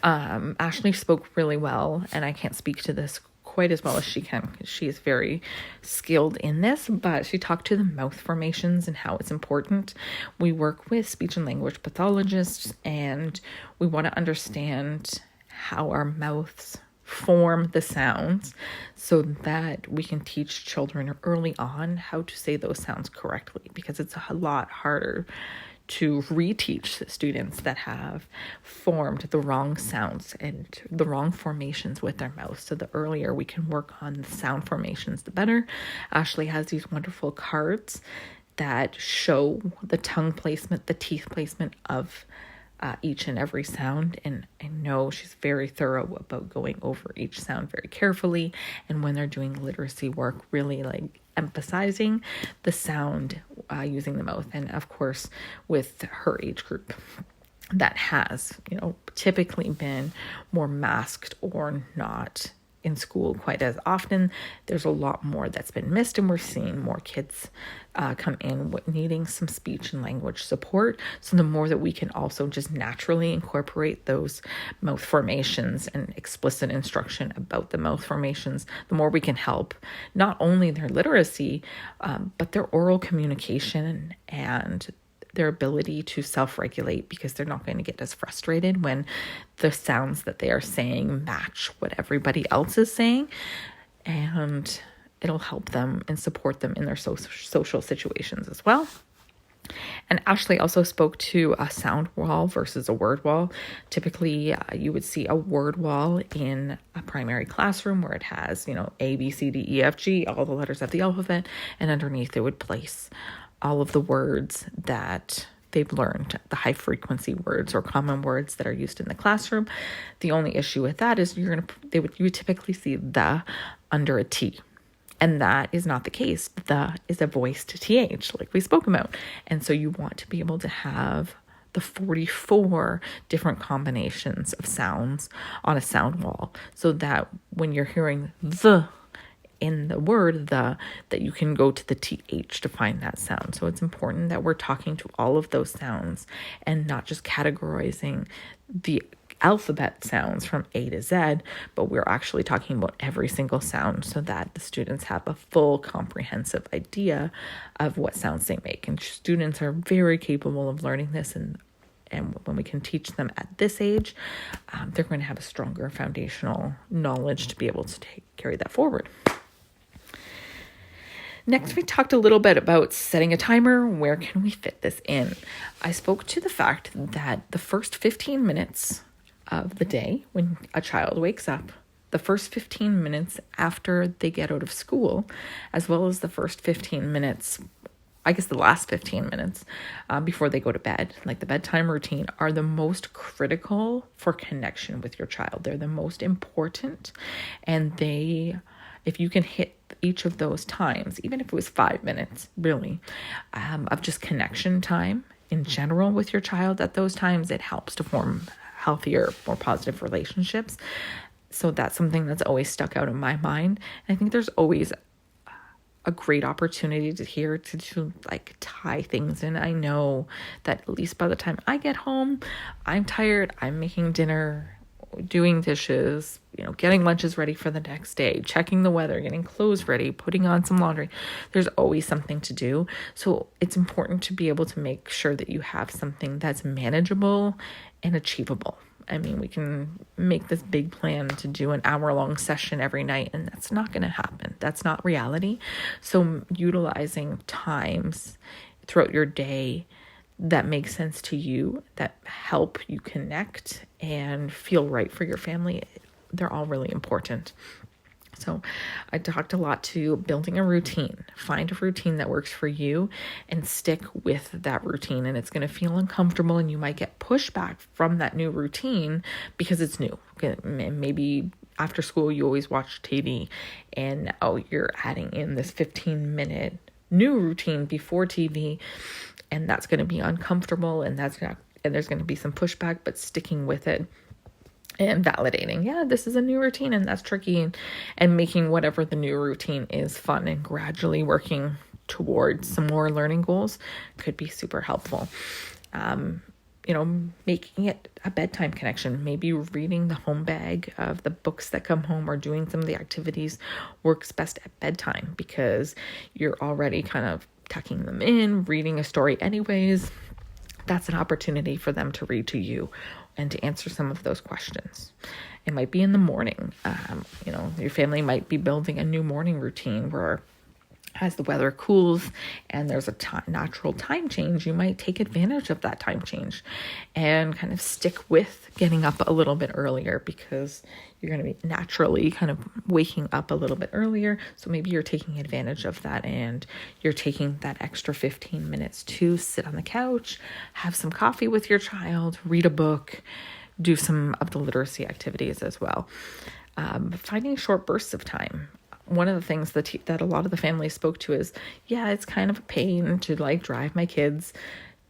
Ashley spoke really well, and I can't speak to this quite as well as she can because she is very skilled in this, but she talked to the mouth formations and how it's important. We work with speech and language pathologists, and we want to understand how our mouths form the sounds so that we can teach children early on how to say those sounds correctly, because it's a lot harder to reteach students that have formed the wrong sounds and the wrong formations with their mouth. So the earlier we can work on the sound formations, the better. Ashley has these wonderful cards that show the tongue placement, the teeth placement of each and every sound, and I know she's very thorough about going over each sound very carefully, and when they're doing literacy work, really like emphasizing the sound using the mouth. And of course, with her age group that has, typically been more masked or not in school quite as often, there's a lot more that's been missed, and we're seeing more kids come in needing some speech and language support. So the more that we can also just naturally incorporate those mouth formations and explicit instruction about the mouth formations, the more we can help not only their literacy, but their oral communication and their ability to self-regulate, because they're not going to get as frustrated when the sounds that they are saying match what everybody else is saying, and it'll help them and support them in their social situations as well. And Ashley also spoke to a sound wall versus a word wall. Typically, you would see a word wall in a primary classroom where it has, A, B, C, D, E, F, G, all the letters of the alphabet, and underneath it would place all of the words that they've learned, the high frequency words or common words that are used in the classroom. The only issue with that is you would typically see the under a T. And that is not the case. The is a voiced TH, like we spoke about. And so you want to be able to have the 44 different combinations of sounds on a sound wall, so that when you're hearing the in the word that you can go to the TH to find that sound. So it's important that we're talking to all of those sounds and not just categorizing the alphabet sounds from A to Z, but we're actually talking about every single sound so that the students have a full comprehensive idea of what sounds they make. And students are very capable of learning this, and when we can teach them at this age, they're going to have a stronger foundational knowledge to be able to carry that forward. Next, we talked a little bit about setting a timer. Where can we fit this in? I spoke to the fact that the first 15 minutes of the day when a child wakes up, the first 15 minutes after they get out of school, as well as the first 15 minutes, I guess the last 15 minutes before they go to bed, like the bedtime routine, are the most critical for connection with your child. They're the most important, and if you can hit each of those times, even if it was 5 minutes, really, of just connection time in general with your child at those times, it helps to form healthier, more positive relationships. So that's something that's always stuck out in my mind. And I think there's always a great opportunity to tie things in. I know that at least by the time I get home, I'm tired, I'm making dinner, doing dishes, getting lunches ready for the next day, checking the weather, getting clothes ready, putting on some laundry. There's always something to do. So it's important to be able to make sure that you have something that's manageable and achievable. I mean, we can make this big plan to do an hour-long session every night, and that's not going to happen. That's not reality. So utilizing times throughout your day that make sense to you, that help you connect and feel right for your family, they're all really important. So I talked a lot to building a routine. Find a routine that works for you and stick with that routine. And it's going to feel uncomfortable, and you might get pushback from that new routine because it's new. Maybe after school you always watch TV, and now you're adding in this 15-minute new routine before TV, and that's going to be uncomfortable, and there's going to be some pushback, but sticking with it and validating, this is a new routine, and that's tricky, and making whatever the new routine is fun, and gradually working towards some more learning goals could be super helpful. making it a bedtime connection, maybe reading the home bag of the books that come home or doing some of the activities works best at bedtime because you're already kind of tucking them in, reading a story anyways. That's an opportunity for them to read to you and to answer some of those questions. It might be in the morning. Your family might be building a new morning routine where as the weather cools and there's a natural time change, you might take advantage of that time change and kind of stick with getting up a little bit earlier because you're going to be naturally kind of waking up a little bit earlier. So maybe you're taking advantage of that and you're taking that extra 15 minutes to sit on the couch, have some coffee with your child, read a book, do some of the literacy activities as well. Finding short bursts of time. One of the things that a lot of the families spoke to is, it's kind of a pain to drive my kids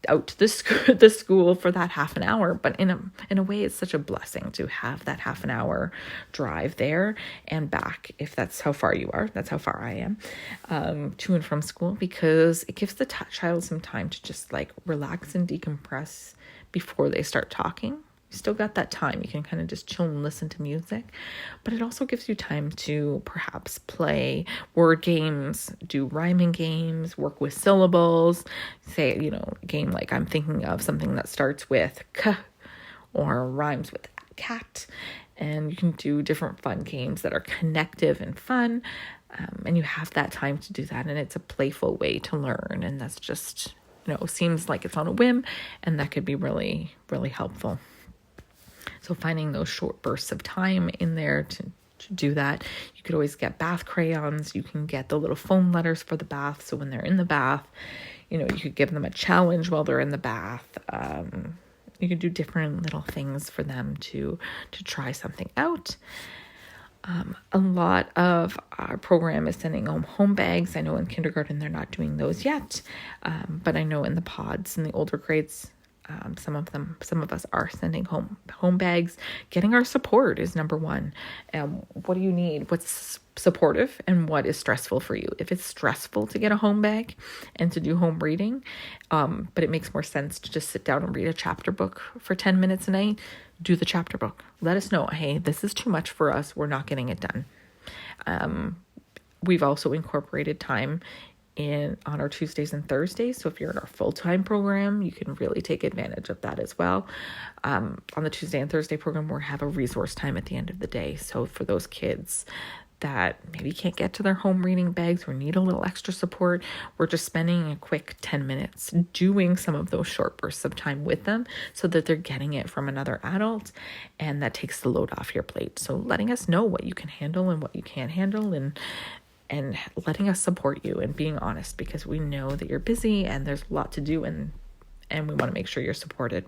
out to the school for that half an hour. But in a way, it's such a blessing to have that half an hour drive there and back. If that's how far you are, that's how far I am, to and from school, because it gives the child some time to just relax and decompress before they start talking. You still got that time. You can kind of just chill and listen to music, but it also gives you time to perhaps play word games, do rhyming games, work with syllables, say, a game like I'm thinking of something that starts with k or rhymes with cat. And you can do different fun games that are connective and fun. And you have that time to do that. And it's a playful way to learn. And that's just, seems like it's on a whim, and that could be really, really helpful. So finding those short bursts of time in there to do that. You could always get bath crayons. You can get the little foam letters for the bath. So when they're in the bath, you could give them a challenge while they're in the bath. You could do different little things for them to try something out. A lot of our program is sending home bags. I know in kindergarten they're not doing those yet, but I know in the pods in the older grades, some of us are sending home bags. Getting our support is number one. What do you need? What's supportive and what is stressful for you? If it's stressful to get a home bag and to do home reading, but it makes more sense to just sit down and read a chapter book for 10 minutes a night, do the chapter book. Let us know, hey, this is too much for us. We're not getting it done. We've also incorporated time on our Tuesdays and Thursdays. So if you're in our full-time program, you can really take advantage of that as well. On the Tuesday and Thursday program, we have a resource time at the end of the day. So for those kids that maybe can't get to their home reading bags or need a little extra support, we're just spending a quick 10 minutes doing some of those short bursts of time with them so that they're getting it from another adult, and that takes the load off your plate. So letting us know what you can handle and what you can't handle, and letting us support you and being honest, because we know that you're busy and there's a lot to do, and we want to make sure you're supported.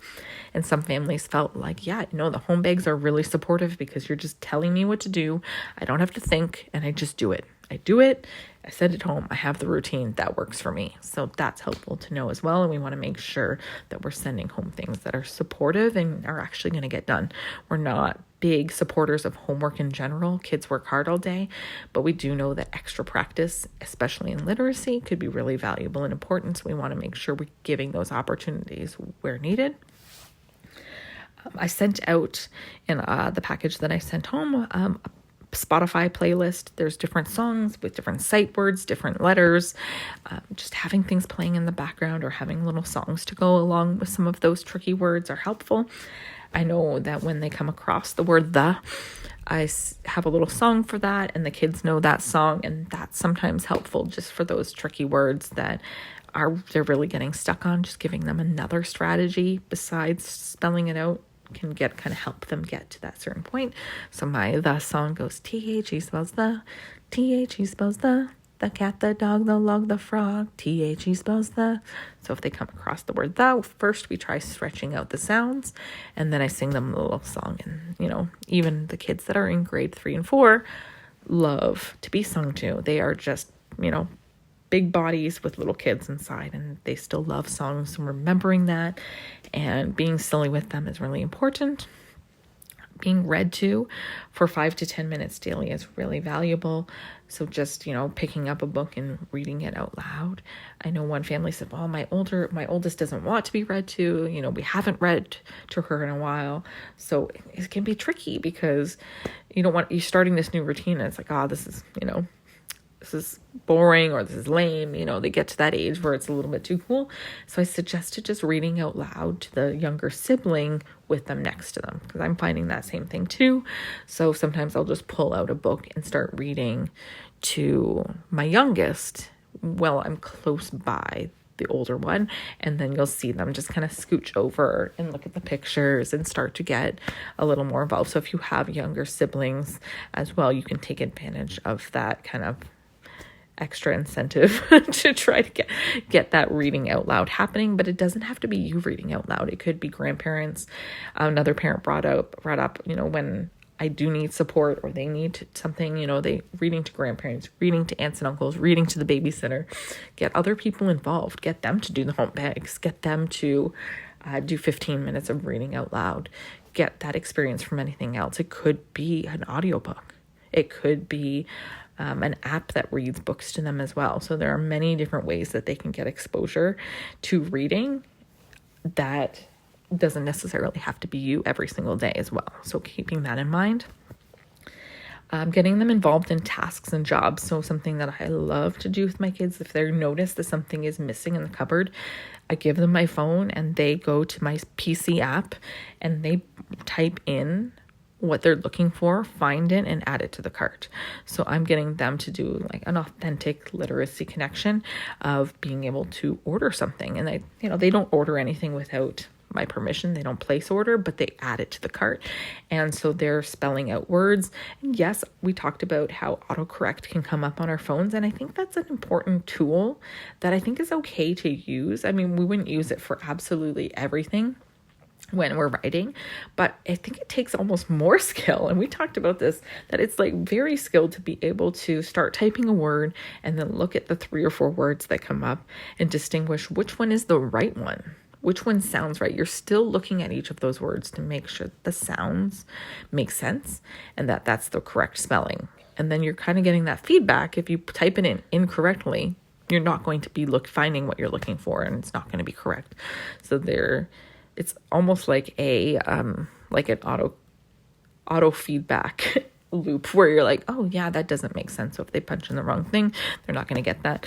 And some families felt like, the home bags are really supportive because you're just telling me what to do. I don't have to think, and I just do it. I do it. I send it home. I have the routine that works for me. So that's helpful to know as well. And we want to make sure that we're sending home things that are supportive and are actually going to get done. We're not big supporters of homework in general. Kids work hard all day, but we do know that extra practice, especially in literacy, could be really valuable and important. So we want to make sure we're giving those opportunities where needed. I sent out in the package that I sent home a Spotify playlist. There's different songs with different sight words, different letters, just having things playing in the background or having little songs to go along with some of those tricky words are helpful. I know that when they come across the word the, I have a little song for that, and the kids know that song, and that's sometimes helpful just for those tricky words that they're really getting stuck on. Just giving them another strategy besides spelling it out can help them get to that certain point. So the song goes, T-H-E spells the, T-H-E spells the cat, the dog, the log, the frog, T-H-E spells the. So if they come across the word the, first we try stretching out the sounds, and then I sing them a little song. And, even the kids that are in grade 3 and 4 love to be sung to. They are just, big bodies with little kids inside, and they still love songs. And remembering that and being silly with them is really important. being read to for 5 to 10 minutes daily is really valuable. So just, picking up a book and reading it out loud. I know one family said, well, my oldest doesn't want to be read to, we haven't read to her in a while. So it can be tricky because you're starting this new routine and it's like, this is boring or this is lame. They get to that age where it's a little bit too cool. So I suggested just reading out loud to the younger sibling with them next to them, because I'm finding that same thing too. So sometimes I'll just pull out a book and start reading to my youngest while I'm close by the older one, and then you'll see them just kind of scooch over and look at the pictures and start to get a little more involved. So if you have younger siblings as well, you can take advantage of that kind of extra incentive to try to get that reading out loud happening. But it doesn't have to be you reading out loud. It could be grandparents. Another parent brought up, when I do need support or they need something, they reading to grandparents, reading to aunts and uncles, reading to the babysitter, get other people involved, get them to do the home bags, get them to do 15 minutes of reading out loud, get that experience from anything else. It could be an audiobook. It could be an app that reads books to them as well. So there are many different ways that they can get exposure to reading that doesn't necessarily have to be you every single day as well. So keeping that in mind. Getting them involved in tasks and jobs. So something that I love to do with my kids, if they notice that something is missing in the cupboard, I give them my phone and they go to my PC app and they type in what they're looking for, find it, and add it to the cart. So I'm getting them to do like an authentic literacy connection of being able to order something. And they don't order anything without my permission. They don't place order, but they add it to the cart. And so they're spelling out words. And yes, we talked about how autocorrect can come up on our phones. And I think that's an important tool that I think is okay to use. I mean, we wouldn't use it for absolutely everything when we're writing, but I think it takes almost more skill. And we talked about this, that it's like very skilled to be able to start typing a word and then look at the 3 or 4 words that come up and distinguish which one is the right one, which one sounds right. You're still looking at each of those words to make sure the sounds make sense and that that's the correct spelling. And then you're kind of getting that feedback. If you type it in incorrectly, you're not going to be finding what you're looking for, and it's not going to be correct. So it's almost like an auto feedback loop where you're like, oh yeah, that doesn't make sense. So if they punch in the wrong thing, they're not going to get that.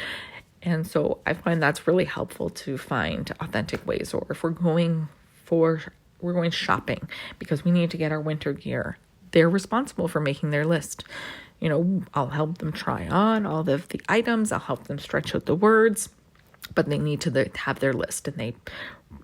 And so I find that's really helpful to find authentic ways. Or if we're going shopping because we need to get our winter gear, they're responsible for making their list. I'll help them try on all of the items. I'll help them stretch out the words, but they need to have their list, and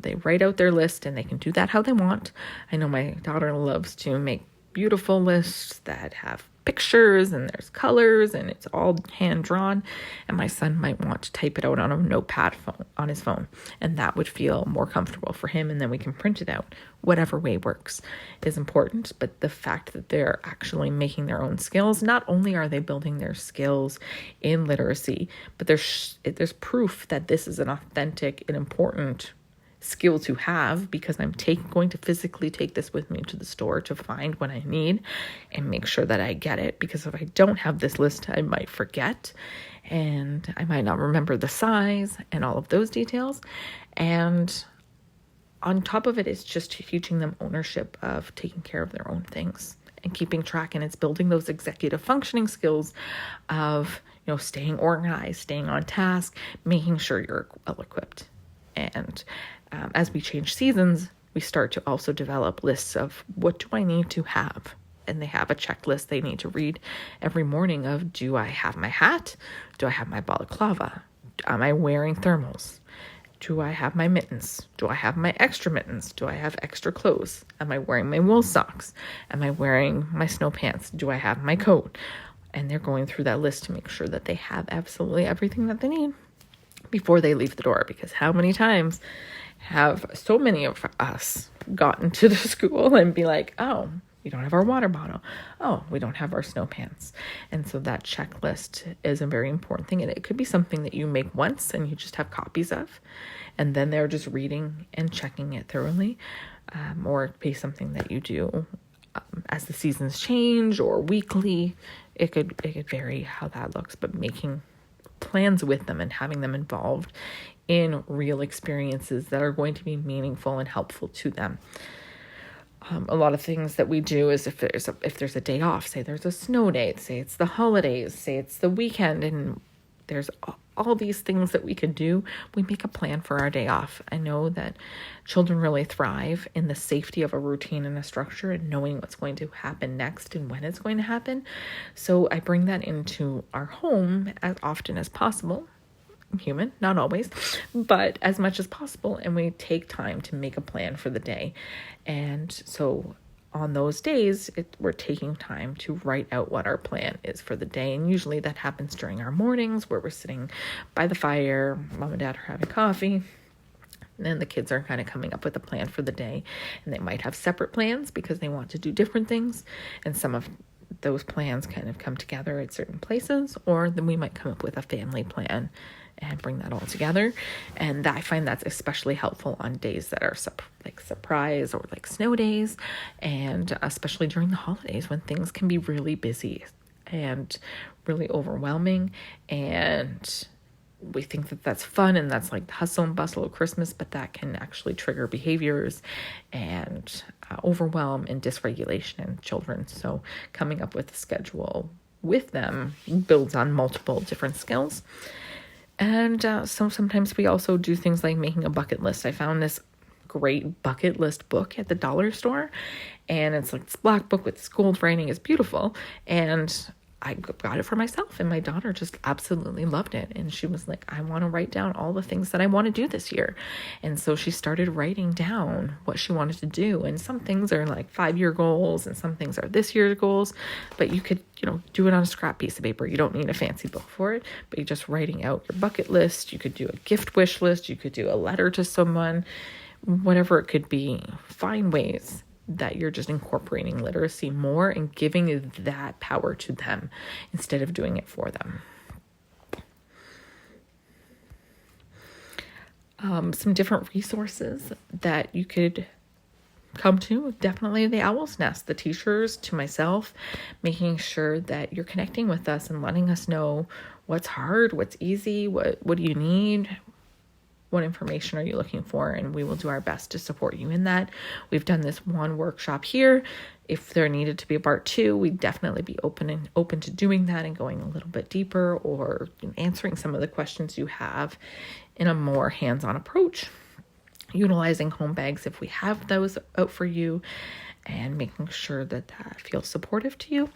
they write out their list, and they can do that how they want. I know my daughter loves to make beautiful lists that have pictures and there's colors and it's all hand drawn, and my son might want to type it out on a notepad on his phone, and that would feel more comfortable for him, and then we can print it out. Whatever way works is important, but the fact that they're actually making their own skills, not only are they building their skills in literacy, but there's proof that this is an authentic and important skill to have, because I'm going to physically take this with me to the store to find what I need and make sure that I get it. Because if I don't have this list, I might forget, and I might not remember the size and all of those details. And on top of it, it's just teaching them ownership of taking care of their own things and keeping track. And it's building those executive functioning skills of, staying organized, staying on task, making sure you're well equipped. And as we change seasons, we start to also develop lists of what do I need to have? And they have a checklist they need to read every morning of, do I have my hat? Do I have my balaclava? Am I wearing thermals? Do I have my mittens? Do I have my extra mittens? Do I have extra clothes? Am I wearing my wool socks? Am I wearing my snow pants? Do I have my coat? And they're going through that list to make sure that they have absolutely everything that they need before they leave the door. Because how many times have so many of us gotten to the school and be like, oh, we don't have our water bottle. Oh, we don't have our snow pants. And so that checklist is a very important thing. And it could be something that you make once and you just have copies of, and then they're just reading and checking it thoroughly. Or it could be something that you do as the seasons change or weekly. It could vary how that looks, but making plans with them and having them involved in real experiences that are going to be meaningful and helpful to them. A lot of things that we do is if there's a day off, say there's a snow day, say it's the holidays, say it's the weekend, and there's all these things that we could do, we make a plan for our day off. I know that children really thrive in the safety of a routine and a structure and knowing what's going to happen next and when it's going to happen. So I bring that into our home as often as possible. I'm human, not always, but as much as possible. And we take time to make a plan for the day. And so on those days, we're taking time to write out what our plan is for the day. And usually that happens during our mornings where we're sitting by the fire, mom and dad are having coffee, and then the kids are kind of coming up with a plan for the day. And they might have separate plans because they want to do different things. And some of those plans kind of come together at certain places, or then we might come up with a family plan and bring that all together. And I find that's especially helpful on days that are like surprise or like snow days, and especially during the holidays when things can be really busy and really overwhelming. And we think that that's fun and that's like the hustle and bustle of Christmas, but that can actually trigger behaviors and overwhelm and dysregulation in children. So coming up with a schedule with them builds on multiple different skills. And so sometimes we also do things like making a bucket list. I found this great bucket list book at the dollar store, and it's like this black book with this gold writing. It's beautiful. And I got it for myself, and my daughter just absolutely loved it. And she was like, I want to write down all the things that I want to do this year. And so she started writing down what she wanted to do. And some things are like 5-year goals and some things are this year's goals, but you could, do it on a scrap piece of paper. You don't need a fancy book for it, but you're just writing out your bucket list. You could do a gift wish list. You could do a letter to someone, whatever it could be. Find ways that you're just incorporating literacy more and giving that power to them instead of doing it for them. Some different resources that you could come to, definitely the Owl's Nest, the teachers, to myself, making sure that you're connecting with us and letting us know what's hard, what's easy, what do you need, what information are you looking for, and we will do our best to support you in that. We've done this one workshop here. If there needed to be a part 2, we'd definitely be open to doing that and going a little bit deeper, or answering some of the questions you have in a more hands-on approach, utilizing home bags if we have those out for you, and making sure that feels supportive to you.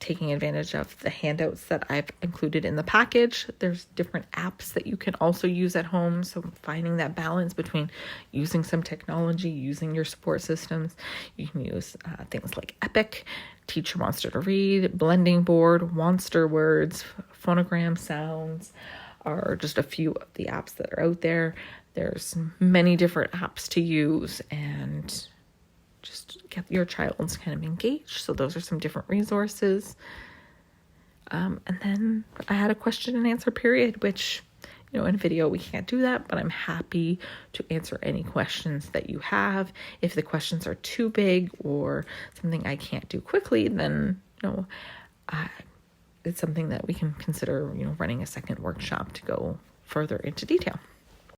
Taking advantage of the handouts that I've included in the package. There's different apps that you can also use at home. So finding that balance between using some technology, using your support systems. You can use things like Epic, Teach Your Monster to Read, Blending Board, Monster Words, Phonogram Sounds are just a few of the apps that are out there. There's many different apps to use, and just get your child kind of engaged. So those are some different resources. And then I had a question and answer period, which, in video we can't do that, but I'm happy to answer any questions that you have. If the questions are too big or something I can't do quickly, then, it's something that we can consider, running a second workshop to go further into detail.